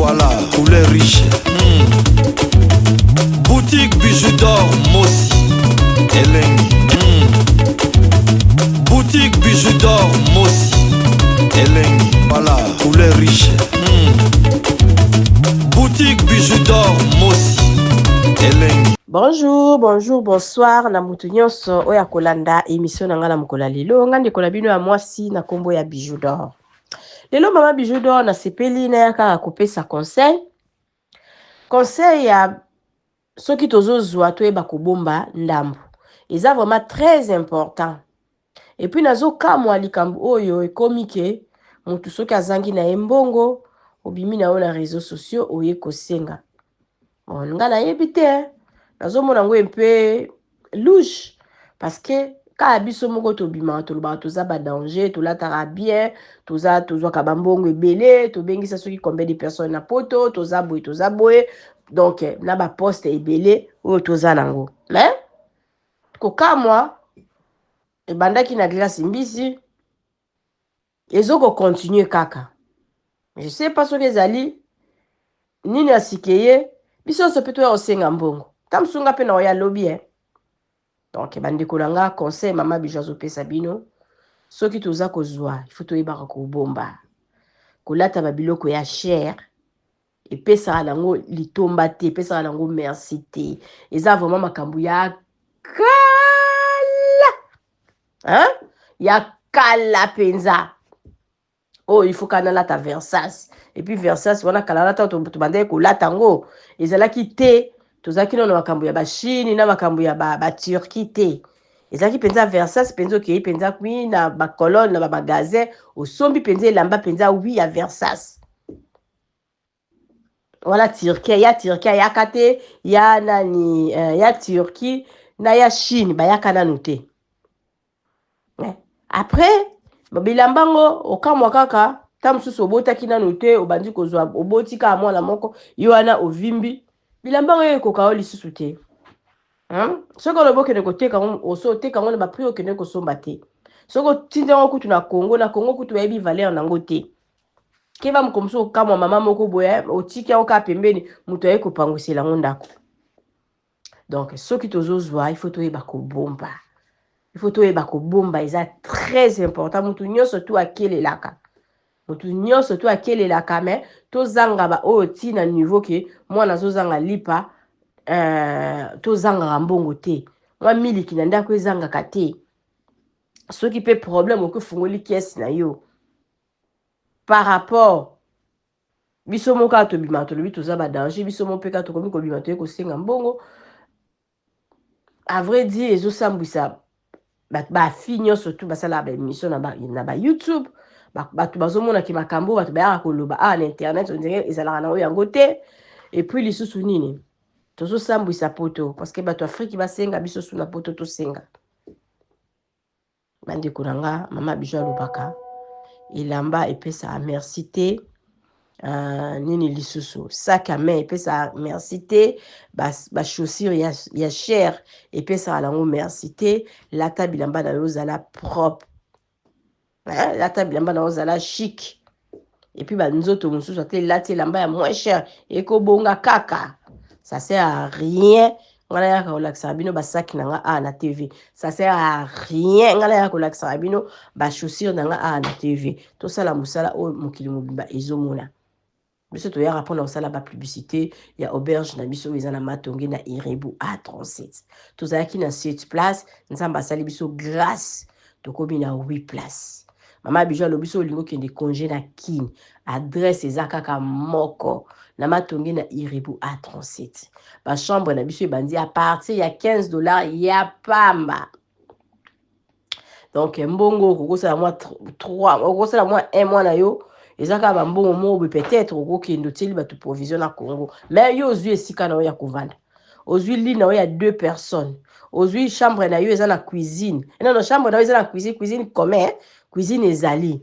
Voilà, poulet riche. Boutique bijoux d'or, Mossi, Elengi. Boutique bijoux d'or, Mossi, Elengi. Voilà, poulet riche. Boutique bijoux d'or, Mossi, Elengi. Bonjour, bonjour, bonsoir. Na mutu nyonso oya kolanda émission na nga na mukola lelo nga ndeko na bino ya mwasi na kombo ya bijoux d'or. Lelo mama bijoux d'or na sepeli na yaka kopesa conseil. Conseil ya soki tozozwa toyeba kobomba ndambo. Eza vraiment très important. Et puis nazo kamwa likambo oyo ekomi ke mutu soki azangi na embongo obimi na ona réseaux sociaux oye kosenga. Bon nga na yebite nazomona ngo mpe louche parce que ka biso moko tobima toloba toza ba danger tolataka bien toza ka bambongo ebele tobengisa soki combien de personnes na poto toza boye donc na ba poste ebele oyo toza nango mais kokamwa ebandaki na glace mbisi ezoko continuer kaka je sais pas soki ezali nini asikeye biso so peto ya osenga mbongo tamsunga pe na oya lobby donc bandeko nanga conseil mama bijoux azopesa bino soki toza kozwa il faut toyebaka kobomba kolata babiloko ya cher epesaka nango litomba te epesaka nango merci te eza vraiment makambo ya kala ya kala penza oh il faut kana lata Versace et puis Versace wana kala lata tobandaki kolata ngo ezalaki te tozalaki na makambo ya bachine na makambo ya ba Turquie te ezalaki penza Versace penza okei penza kui na ba colonne na ba magasin osombi penza elamba penza oui ya Versace wala Turquie ya kate ya nani ya Turquie na ya Chine bayaka nanu te après babilambango okamwa kaka ta mususu obotaki nanu te obandi kozwa oboti ka mwana moko yo wana ovimbi bilambango ekoka o lisusu te soki olobokende koteka oso oteka ngo na baprix okende kosomba te soki otinda ngo kutu na Congo kutu bayebi valeur nango te keba mokomusu okamwa mama moko boye otiki yango ka pembeni moto aye kopangwisela ngo ndako donc soki tozozwa il faut toyeba kobomba il faut toyeba kobomba eza très important mutu nyonso tu akelelaka mais tozanga ba oyo ti na niveau ke mwana azozanga lipa tozanga mbongo te mwa miliki na ndako ezangaka te soki pe problème okufungoli kiesi na yo par rapport biso moko atobima tolobi toza ba danger biso moko pe katokomi kobima toye kosenga mbongo à vrai dire ezosambwisa bafi nyonso tu basala baémission na ba YouTube bato bazomonaki makambo bato bayaka koloba na internet ondire ezalaka nango yango te et puis lisusu nini tozosambwisa poto parce que bato Afrique basenga biso suna poto tosenga bandeko nanga mama bijoux alobaka elamba epesa merci te nini lisusu sac à main epesa merci te ba chaussures ya cher epesa nango merci te lata bilamba na yo zala propre lata bilamba na yo zala chic et puis banzoto mususu ate lati elamba ya moins cher ekobonga kaka ça sert à rien ngana yaka kolakisa bino basaki nanga na TV ça sert à rien ngana yaka kolakisa bino ba chaussures nanga na TV tosala musala o mokili mobimba ezomona biso toyaka mpona kosala bapublicité ya auberge na biso eza na matonge na Irebu A37 tozalaki na 7 place nzambe asali biso grâce tokomi na 8 place mama bijoux alobi so olingi okende congé na kini adresse eza kaka moko na matonge na Irebu A37 bachambre na biso ebandi à partir ya $15 ya pamba donc mbongo okokosala mwa 3 okokosala mwa 1 mois na yo ezaka bambongo moko peut-être okokende otieli bato provision na Congo mais yo ozwi esika na yo ya kovanda ozwi lit na yo ya 2 personnes ozwi chambre na yo eza na cuisine non chambre na yo eza na cuisine commun cuisine ezali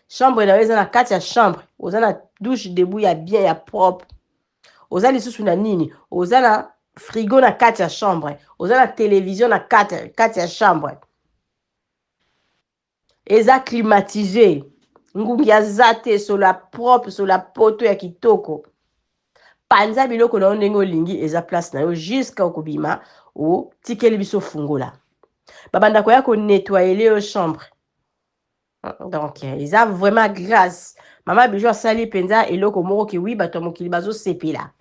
chambre na yo eza na kati ya chambre oza na douche debout ya bien ya propre oza lisusu na nini oza na frigo na kati ya chambre oza na télévision na kati ya chambre eza climatisé ngungi aza te sola propre sola poto ya kitoko panza biloko na ndenge olingi eza place na yo jusqu'à okobima o tikeli biso fungola babanda koya ko nettoyer yo chambre donc eza vraiment grâce mama Bijou asali penza eloko moko ki wi bato mokili bazo sepela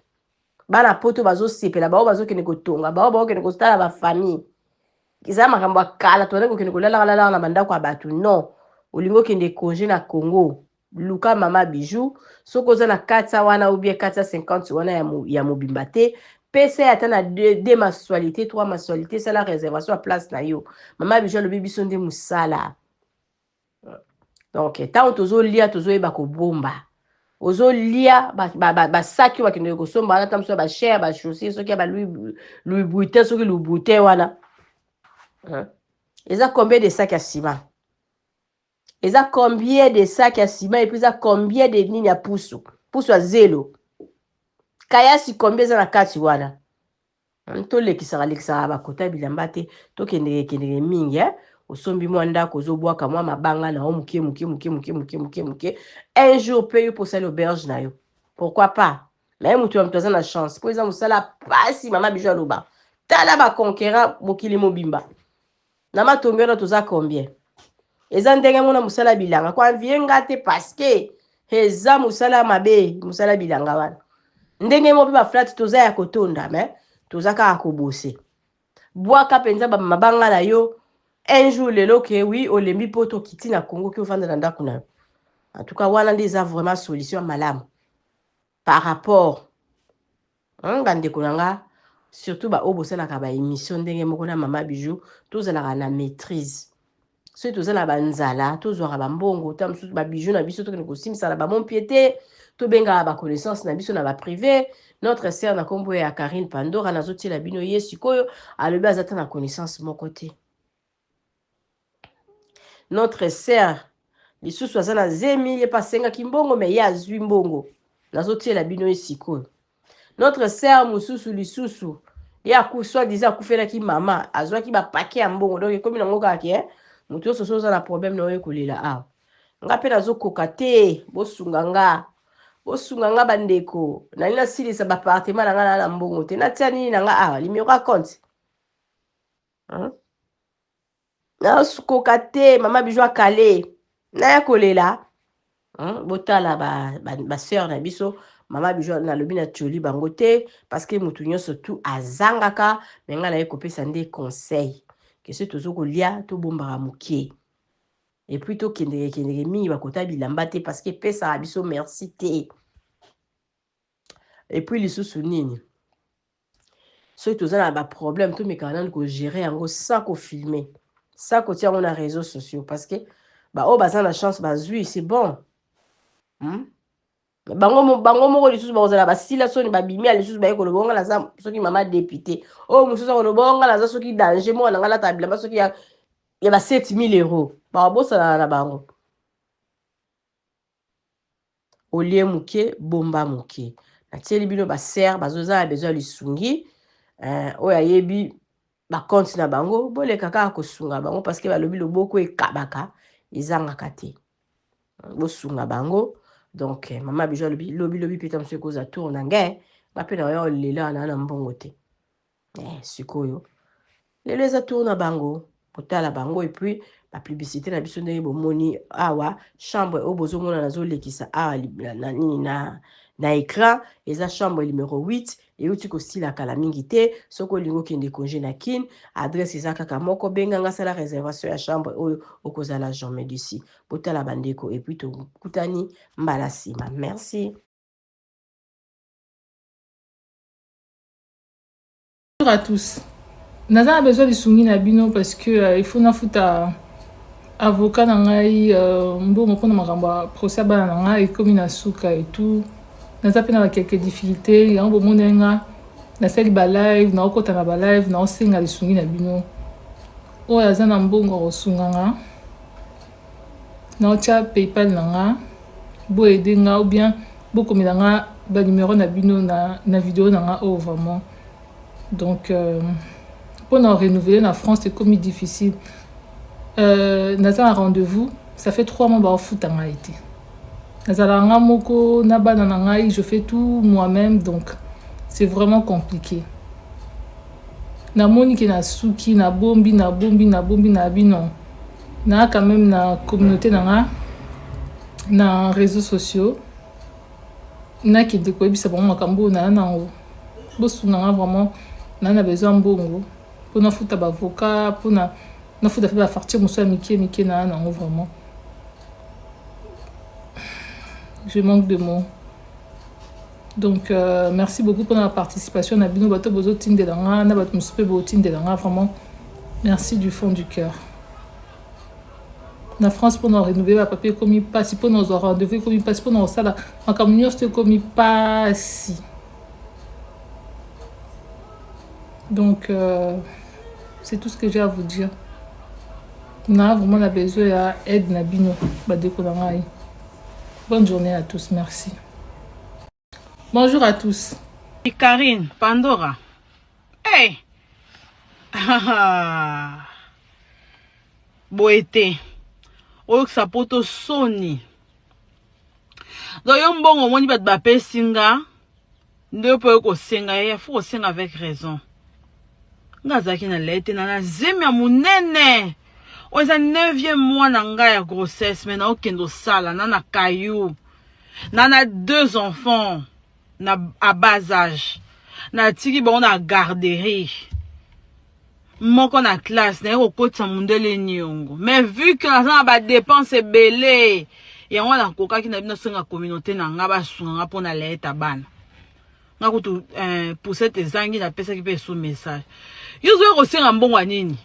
bana poto bazo sepela bao bazo kene kotonga bao kene kostala ba famille eza makambo akala to ndeko kene kolala na bandako ya bato non olingo kende congé na Congo luka mama Bijou soko za na 400 wana ou bien 450 wana ya mobimba te pesa ya ta na 2 mensualité 3 mensualité c'est la réservation à place na yo mama Bijou le bibi sonde musala donc tant tozo lia tozo eba ko bomba ozo lia ba saki wa kende ko somba na tamso ba cher ba chaussures soki ba lui bouté soki lui bouté wana eza combien de sacs à ciment eza combien de sacs à ciment et puis eza combien de nini ya pusu à zelo kayasi combien eza na kati wana to lekisaka bakota bilamba te to kende mingi osombi mwa ndako ozobwaka mwa mabanga na muke un jour pe yo posala auberge na yo pourquoi pas mais mutu mtu aza na chance po eza musala pasi mama Bijou aloba tala ba conquérant mokili mobimba na matongero toza combien eza ndenge mona musala bilanga kwa vienga te parce que eza musala mabe musala bilanga wana ndenge mo pe ba flat toza ya kotonda mais toza ka kobose bwaka penza ba mabanga na yo un jour lelo ke oui olembi poto kiti na Congo ki ofanda na ndako na en tout cas wana ndeza vraiment solution malamu par rapport bandeko nanga surtout ba obosalaka ba émission ndenge moko na mama Bijou tozalaka na maîtrise soki tozala banzala tozwaka bambongo ta mosusu babijou na biso tokende kosimisala bamon piete tobengaka baconnaissance na biso na baprivé notre sœur na kombo ya Karine Pandora nazotiela bino ye sikoyo alobi aza ta na connaissance moko te notre sœur lisusu aza na zemi ye pasengaki mbongo me ye azwi mbongo nazotiela bino ye sikoyo notre sœur mosusu lisusu ye soit-disant akufelaki mama azwaki bapake ya mbongo donc ekomi nango kaka ke mutu nyonso soki oza na problème na oyo kolela awa nga mpe nazokoka te bosunga nga bandeko nali nasilisa bapartement na nga na mbongo te natia nini na nga awa numéro ya compte nazokoka te mama Bijou akale naya kolela botala basœur na biso mama Bijou nalobi na tioli bango te parce que mutu nyonso tu azangaka me nga naye kopesa nde conseil que ce tozo kolia to bombaka mokie et puis to kendeke mingi bakota bilamba te parce que pesa biso merci te et puis lisusu nini soki toza na ba problème to mekana nani ko gérer yango sans ko filmer sans ko tia na réseaux sociaux parce que ba o baza na chance bazui c'est bon bango moko lisusu bakozala basila soni babimi lisusu baye kolobonga naza soki mama député o mosusu kolobonga naza soki danger moko na ngala ta bilamba soki ya ba 7000 euros babosana na bango olie muke bomba muke natieli bino baser bazoza na besoin lisungi oyo ayebi bakonti na bango boleka kaka kosunga bango parce que balobi loboko ekabaka ezangaka te bosunga bango donc mama Bijou lobi peta mso koza tour na nge bape na yo lela na mbongo te sikoyo lelo eza tour na bango potala bango et puis la publicité na biso ndenge bomoni awa chambre o bozomona nazolekisa awa na écran eza chambre numéro 8 euti kosila kala mingi te soki olingi okende congé na kin adresse eza kaka moko benganga sala réservation ya chambre oyo okozala jamais d'ici botala bandeko et puis tokutani mbala nsima merci. Bonjour à tous. Naza a besoin de sungi na bino parce que il faut na futa avocat na ngai mbongo mpona makambo ya procès bana na ngai ekomi na suka et tout. Naza pe na quelques difficultés yango bomona nga nasali ba live na okota na ba live na osenga lisungi na bino oyo aza na mbongo kosunga nga na otia PayPal na nga bo aider nga ou bien bokomela nga ba numéro na bino na vidéo na nga oyo vraiment donc pour nous renouveler en France c'est comme difficile naza un rendez-vous ça fait 3 mois ba foot en Haïti nazalanga moko na bana na ngai, je fais tout moi-même, donc c'est vraiment compliqué. Namoni ke na suki na bombi na bino na quand même na communauté na réseaux sociaux na ki de koyebisa bango makambo na nango bosunga vraiment na besoin mbongo pona futa ba avocat pona na futa ba facture muso mike na nango vraiment je manque de mots. Donc merci beaucoup pour la participation na bino bato bozo tindelanga na bato musupe bo tindelanga vraiment merci du fond du cœur. Na France pour nous rénover le papier comme passe pour nos rendez-vous comme passe pour nos salles en communion c'est comme passe. Donc c'est tout ce que j'ai à vous dire. On a vraiment besoin d'aide na bino ba découvrir. Bonne journée à tous, merci. Bonjour à tous. Karine Pandora. Hey. Boete. Oyo sapoto soni. Doyo mbongo moni bat ba pesinga. Ndio po ko senga ya faut senga avec raison. Ngazaki na lete na zemi ya munene. Oza 9e mois na nga ya grossesse mais na okendo sala na kayu. Nana 2 enfants à bas âge. Na tiki bon na garderie. Moko na classe na ko kota mundele nyongo. Mais vu que na ba dépenses belé, et on a koka ki na bino senga communauté na nga ba sunga pona leta bana. Nga kutu pour cette zangi na pesa ki pe sous message. Yo zo ko senga mbongo nini?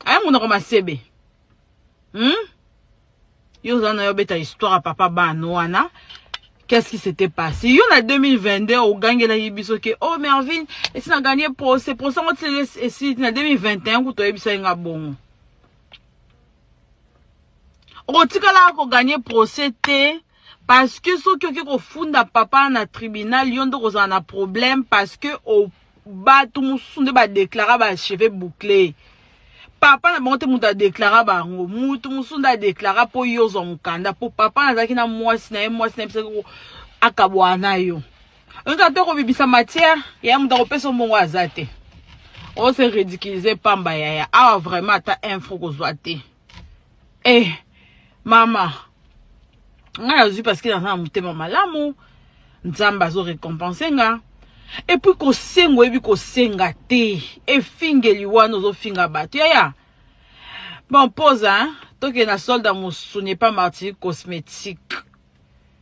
Aya muna ko masebe. Yo zana yo beta histoire à papa Banoana. Qu'est-ce qui s'était passé? Yo na 2022 au gagné la yibiso ke oh Mervin, et si na gagné procès et si na 2021 ko to yebisa nga bon. O tikala ko gagné procès te parce que so ki ko funda papa na tribunal yo ndo ko na problème parce que au ba tout musunde ba déclarer ba cheveux bouclés. Papa na monte muta déclara bango mutu musunda déclara po yozo mukanda po papa na zaki na mwasi na pesa ko akabwana yo nka to ko bibisa matière ya muta ko pesa mbongo azate on se ridiculiser pamba ya ah vraiment ta info ko zwate mama nga yazu parce que na mutema malamu nzamba zo récompenser nga. Et puis ko sengo ebi ko senga te e fingeli wana zo finga bato ya bon pose hein toke na soldat musuni pas martyr cosmétique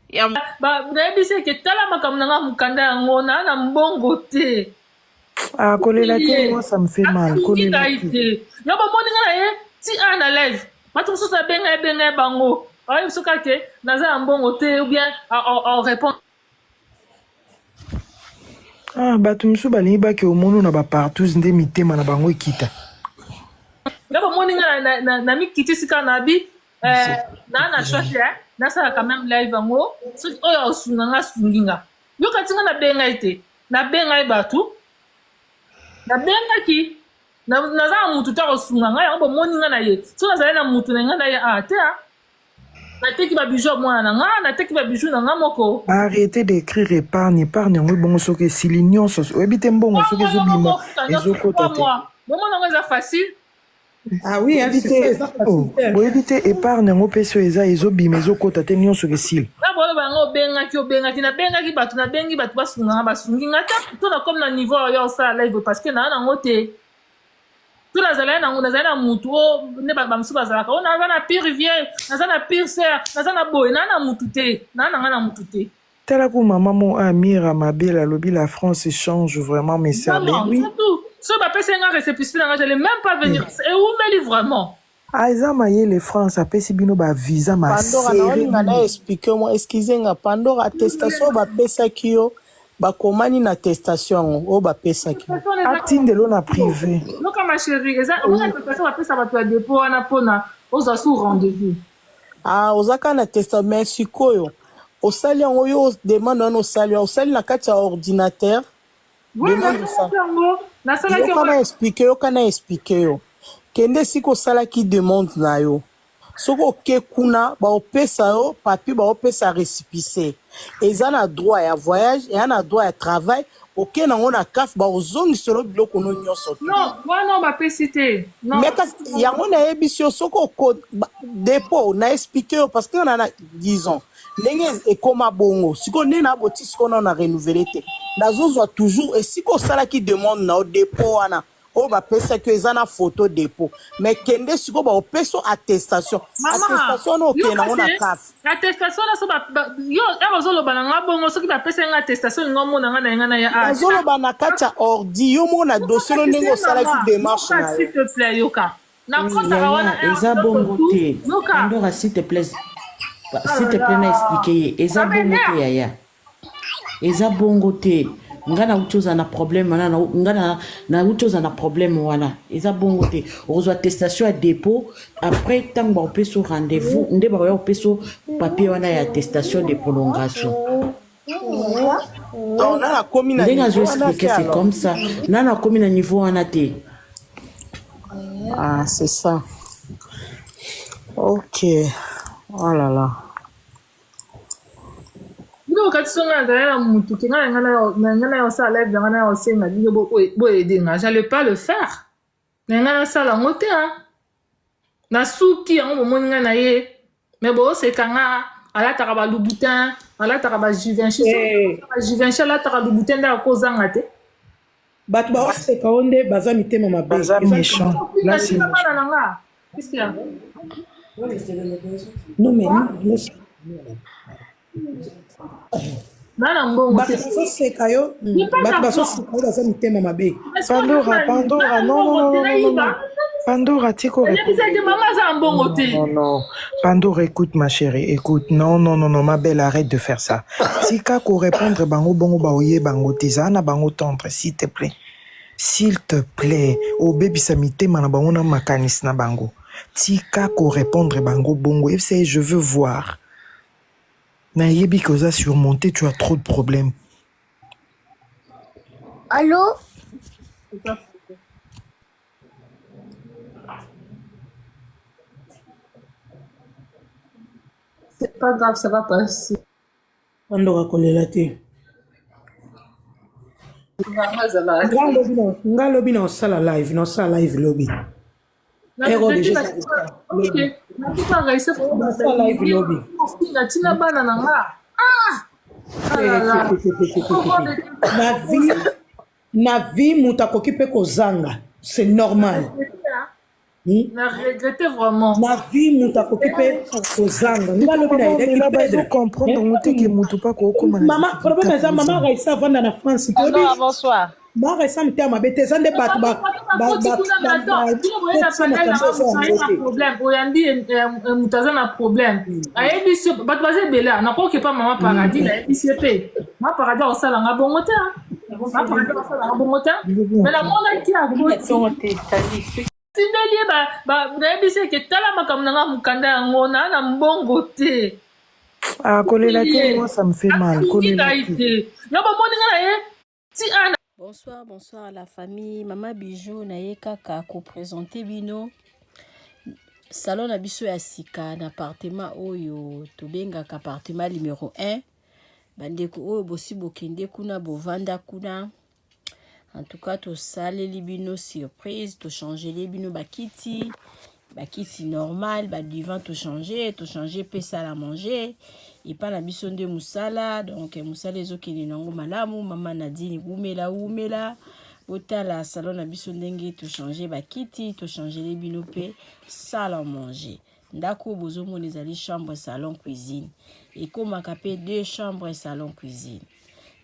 ya ba ndebise ke tala makamnanga mukanda yango na mbongo te kolela te moi ça me fait mal kolela te yo ba moninga na ye ti ana live matu so sa benga bango ayi so ka ke naza mbongo te ou bien on répond bato misu balingi bake omono na bapartout nde mitema na bango ekita ngaba moninga na mikiti sika na bi na short na sala quand même live ngo so oyo osunga sunginga yo katinga na benga ite na benga batu na benga ki na za mutu ta osunga nga yango moninga na ye so na zala na mutu na nga na ye te na teki ba bijou mwana na nga na teki ba bijou na nga moko arrêtez d'écrire épargne ngo bongo soke silignon so ebite mbongo soke zobima ezokota te bongo na nga facile oui c'est ça ebite épargne ngo peso eza ezobima ezokota te nyonso ke sil na bolo bango obengaki na bengaki bato na bengi bato basungi nga ta to na comme na niveau yo ça live parce que na ngo te tout la zala na mutu ne ba msu bazalaka on na pire rivière na pire serre na boy na mutu te na mutu te tala ko maman mo Amira Mabel alobi la France change vraiment mes services oui so ba pesa nga récépissé na je l'ai même pas venir et où me vraiment eza mayele France apesi bino ba visa ma Pandora na olinga na expliquer moi excusez nga Pandora attestation ba pesa kiyo bakomani na attestation o ba pesa kiyo atindelo na privé loka ma chérie eza on a attestation ba pesa ba dépôt na pona oza sous rendez-vous ozaka na attestation mais sikoyo osali yango yo demande na osali na kati ya ordinateur yo kana expliquer yo kende siko osala ki demande na yo soki oke kuna baopesa yo papier baopesa récépissé eza na droit ya voyage eza na droit ya travail oke nango na CAF baozongiselo biloko no nyonso non wana bapesi te mais kasi yango nayebisi yo soki dépôt na expliqué yo parce que na disons ndenge ekoma bongo sikoyo nde na boti sikoyo nao na renouvele te nazozwa toujours esika osalaki demande na yo dépôt wana oyo bapesaki eza na photo dépôt mais kende sikoyo baopesa attestation attestation wana okende nango na CAF attestation na so yo bazoloba na nga bongo soki bapesa nga attestation lingo omona nga na yenga na ya bazoloba na kati ya ordi yo moko na dossier no ndenge osalaki démarche na yo s'il te plaît yoka na kotaka wana eza bongo te Pandora s'il te plaît na expliquer ye eza bongo te yaya eza bongo te nga na uchoza na problème wana nga na uchoza na problème wana eza bongo te ozwa attestation ya dépôt après tant ba opeso rendez-vous nde ba opeso papier wana ya attestation de prolongation donc na komi na ndenge azo expliquer c'est comme ça na komi na niveau wana te ah c'est ça ok oh là là bino kati songa na na mutu ke nga na yo sa live nga na yo senga bino bo aider nga j'allais pas le faire na sala ngote hein na suki yango bomoni nga na ye mais bo c'est kanga ala taka ba lubutin ala taka ba Givenchy Givenchy ala taka lubutin da kozanga te bato baoseka o nde baza mitema mabe baza méchant là c'est nanga qu'est-ce qu'il y a non mais nana mbongo bato bazoseka yo bato bazoseka yo baza mitema mabe Pandora non Pandora tiko non Pandora écoute ma chérie écoute non ma belle arrête de faire ça tika ko répondre bango bongo baoye bango tizana bango tendre s'il te plaît au baby samité mana bango na makanis na bango tika ko répondre bango bongo et je veux voir na yebi que ça surmonté tu as trop de problèmes. Allô? C'est pas grave, ça va passer. Pandora kolela te. Nga lobi na osala live lobby. Ero déjà ok. Nakutanga isefu live lobby. Tina bana nanga. Na vie mutakoki pe kozanga. C'est normal. Na regrette vraiment. Na vie mutakoki pe kozanga. Nga lobi na ideki pas comprendre muté que mutu pas ko koma. Maman, problème eza maman Raissa vanda na France. Bonsoir. Maman Raissa mtia mabete zande bato problème oyandi mutaza na problème ayebi bato baza bela na ko ke pa maman paradis na yebi pe ma paradis osala nga bongo te ma paradis osala nga bongo te mais la mona ki a tindeli nayebi se ke tala makambo na nga mokanda yango na mbongo te kolela te moi ça me fait mal kolela te yo bomoni nga na ye ti ana. Bonsoir la famille. Maman Bijou na ye kaka ko présenter bino salon na biso ya sika na appartement oyo tobengaka appartement numéro 1 bandeko oyo bosi bokende kuna bovanda kuna. En tout cas to saleli bino surprise to changer les bino bakiti normal divan to changer pe sala manger et pas la mission de musala donc musala ezokende nango malamu mama Nadine umela otala salon na biso ndenge to changer bakiti to changer les bino pe sala manger ndako bozomona ezali chambre salon cuisine et komaka pe 2 chambres salon cuisine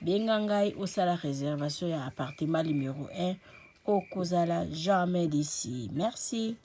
benga ngai osala réservation ya appartement numéro 1 okozala jamais d'ici. Merci.